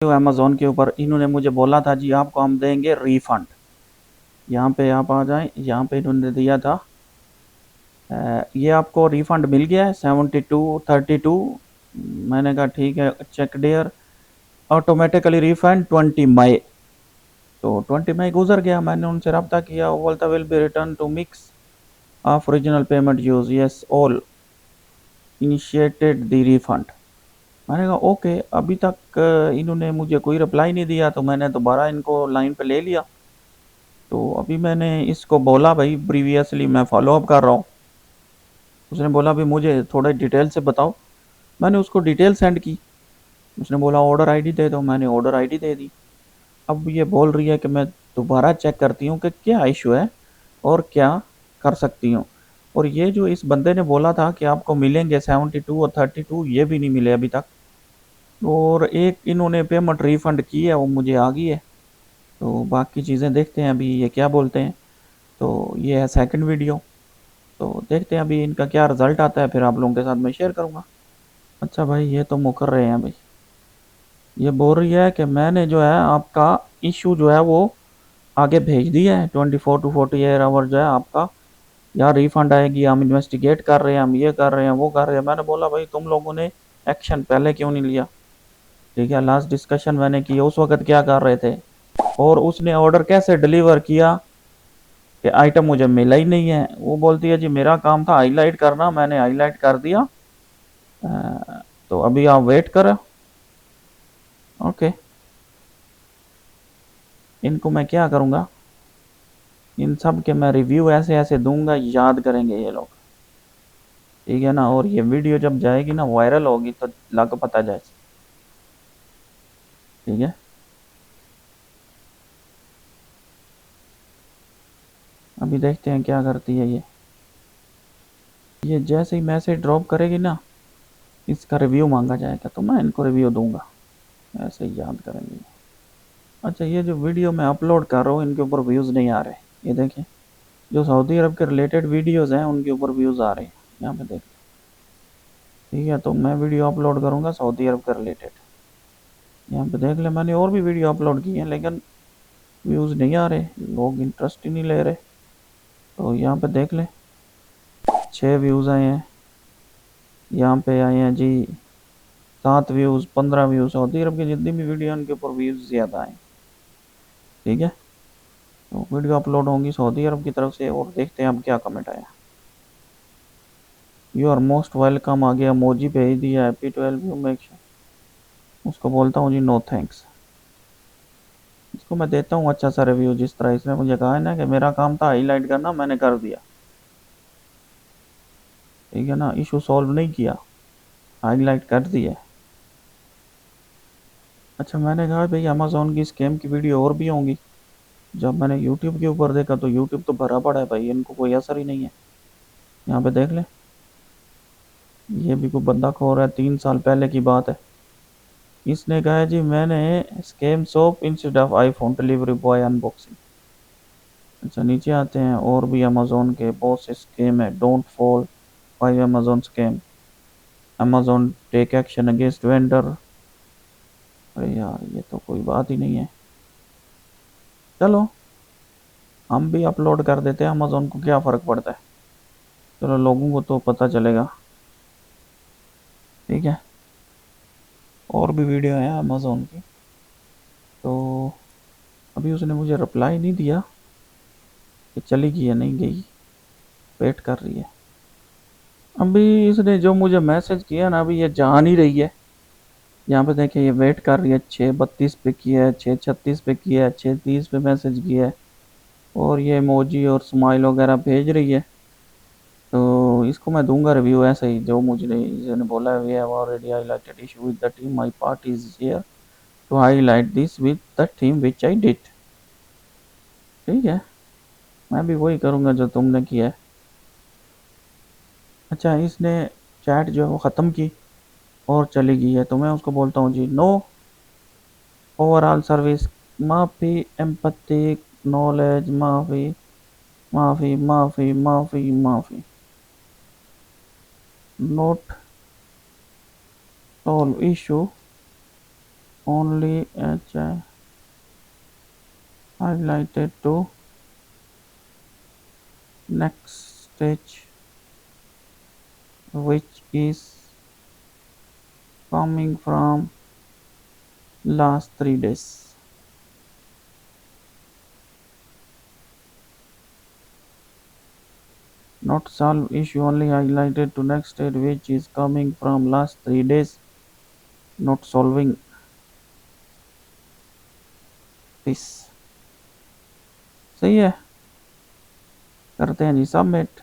Amazon के ऊपर इन्होंने मुझे बोला था जी आपको हम देंगे रिफ़ंड। यहाँ पे आप आ जाएँ, यहाँ पे इन्होंने दिया था ये आपको रिफ़ंड मिल गया है 7232। मैंने कहा ठीक है, चेक देयर ऑटोमेटिकली रिफ़ंड 20 मई। तो 20 मई गुज़र गया, मैंने उनसे रब्ता किया, वो बोलता will be return to mix of original payment use yes all initiated the refund. मैंने कहा ओके, अभी तक इन्होंने मुझे कोई रिप्लाई नहीं दिया, तो मैंने दोबारा इनको लाइन पे ले लिया। तो अभी मैंने इसको बोला भाई प्रीवियसली मैं फॉलो अप कर रहा हूँ। उसने बोला भी मुझे थोड़ा डिटेल से बताओ। मैंने उसको डिटेल सेंड की। उसने बोला ऑर्डर आईडी दे दो, मैंने ऑर्डर आईडी दे दी। अब ये बोल रही है कि मैं दोबारा चेक करती हूँ कि क्या इशू है और क्या कर सकती हूँ। और ये जो इस बंदे ने बोला था कि आपको मिलेंगे 72 और 32, ये भी नहीं मिले अभी तक। और एक इन्होंने पेमेंट रिफंड की है, वो मुझे आ गई है। तो बाकी चीज़ें देखते हैं अभी ये क्या बोलते हैं। तो ये है सेकंड वीडियो। तो देखते हैं अभी इनका क्या रिज़ल्ट आता है, फिर आप लोगों के साथ मैं शेयर करूँगा। अच्छा भाई, ये तो मुकर रहे हैं भाई। ये बोल रही है कि मैंने जो है आपका इशू जो है वो आगे भेज दिया है, 24 to 48 आवर जो है आपका या रिफंड आएगी। हम इन्वेस्टिगेट कर रहे हैं, हम ये कर रहे हैं, वो कर रहे हैं। मैंने बोला भाई तुम लोगों ने एक्शन पहले क्यों नहीं लिया? ठीक है, लास्ट डिस्कशन मैंने की उस वक्त क्या कर रहे थे, और उसने ऑर्डर कैसे डिलीवर किया कि आइटम मुझे मिला ही नहीं है। वो बोलती है जी मेरा काम था हाईलाइट करना, मैंने हाईलाइट कर दिया। तो अभी आप वेट करो। ओके, इनको मैं क्या करूँगा, इन सब के मैं रिव्यू ऐसे ऐसे दूंगा, याद करेंगे ये लोग। ठीक है ना, और ये वीडियो जब जाएगी ना वायरल होगी तो लग पता जाए। ठीक है, अभी देखते हैं क्या करती है ये जैसे ही मैसेज ड्रॉप करेगी ना, इसका रिव्यू मांगा जाएगा तो मैं इनको रिव्यू दूंगा। ऐसे ही याद करेंगे। अच्छा, ये जो वीडियो मैं अपलोड कर रहा हूँ इनके ऊपर व्यूज़ नहीं आ रहे, ये देखें। जो सऊदी अरब के रिलेटेड वीडियोज़ हैं उनके ऊपर व्यूज़ आ रहे हैं, यहाँ पे देखें। ठीक है, तो मैं वीडियो अपलोड करूँगा सऊदी अरब के रिलेटेड। यहाँ पे देख ले, मैंने और भी वीडियो अपलोड की हैं लेकिन व्यूज़ नहीं आ रहे, लोग इंटरेस्ट ही नहीं ले रहे। तो यहाँ पे देख ले, 6 व्यूज़ आए हैं। यहाँ पे आए हैं जी 7 व्यूज़, 15 व्यूज़। सऊदी अरब की जितनी भी वीडियो उनके ऊपर व्यूज़ ज़्यादा आए। ठीक है, तो वीडियो अपलोड होंगी सऊदी अरब की तरफ से, और देखते हैं अब क्या कमेंट आया। यू आर मोस्ट वेलकम आ गया, मोजी भेज दिया, happy to help you make sure. उसको बोलता हूँ जी नो थैंक्स। इसको मैं देता हूँ अच्छा सा रिव्यू, जिस तरह इसने मुझे कहा है ना कि मेरा काम था हाईलाइट करना, मैंने कर दिया। ठीक है ना, इशू सॉल्व नहीं किया, हाईलाइट कर दिया। अच्छा, मैंने कहा भाई अमेज़ोन की स्कैम की वीडियो और भी होंगी। जब मैंने यूट्यूब के ऊपर देखा तो यूट्यूब तो भरा पड़ा है भाई, इनको कोई असर ही नहीं है। यहाँ पे देख ले, ये भी कोई बंदा खो रहा है, 3 साल पहले की बात है। इसने कहा है जी मैंने scam shop instead of iPhone delivery boy unboxing. अच्छा, नीचे आते हैं, और भी अमेज़ोन के बहुत से स्कैम है। Don't fall by Amazon scam, Amazon take action against vendor. अरे यार, ये तो कोई बात ही नहीं है। चलो, हम भी अपलोड कर देते हैं, अमेज़ोन को क्या फ़र्क पड़ता है। चलो, लोगों को तो पता चलेगा। ठीक है, और भी वीडियो है अमेज़ोन की। तो अभी उसने मुझे रिप्लाई नहीं दिया कि चली गई या नहीं गई, वेट कर रही है। अभी इसने जो मुझे मैसेज किया ना, अभी ये जा नहीं रही है। यहाँ पे देखिए, ये वेट कर रही है। 6:32 पे किया है, 6:36 पे किया है, 6:30 पे मैसेज किया है, और ये इमोजी और स्माइल वगैरह भेज रही है। तो इसको मैं दूंगा रिव्यू ऐसे ही, जो मुझे इसने बोला है। We have already highlighted issue with the team, my part is here to highlight this with the team which I did. ठीक है, मैं भी वही करूँगा जो तुमने किया है। अच्छा, इसने चैट जो है वो ख़त्म की और चली गई है, तो मैं उसको बोलता हूँ जी नो ओवरऑल सर्विस, माफ़ी, एम्पैथिक नॉलेज, माफ़ी, माफ़ी, माफ़ी, माफ़ी, माफ़ी, note solve issue only H highlighted to next stage which is coming from last 3 days. Not solve issue, only highlighted to next state which is coming from last 3 days. Not solving this. सही है, करते हैं जी submit,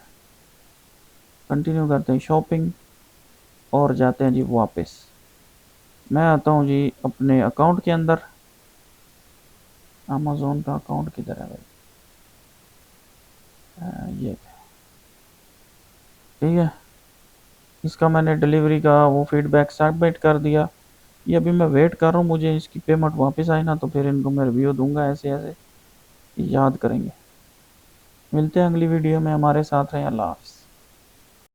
continue करते हैं shopping और जाते हैं जी वापस। मैं आता हूँ जी अपने अकाउंट के अंदर। अमेज़ोन का अकाउंट किधर है भाई? ये ठीक है, इसका मैंने डिलीवरी का वो फीडबैक सबमिट कर दिया। ये अभी मैं वेट कर रहा हूँ, मुझे इसकी पेमेंट वापस आए ना तो फिर इनको मैं रिव्यू दूंगा। ऐसे ऐसे याद करेंगे। मिलते हैं अगली वीडियो में, हमारे साथ रहें। अल्लाह हाफ़िज़।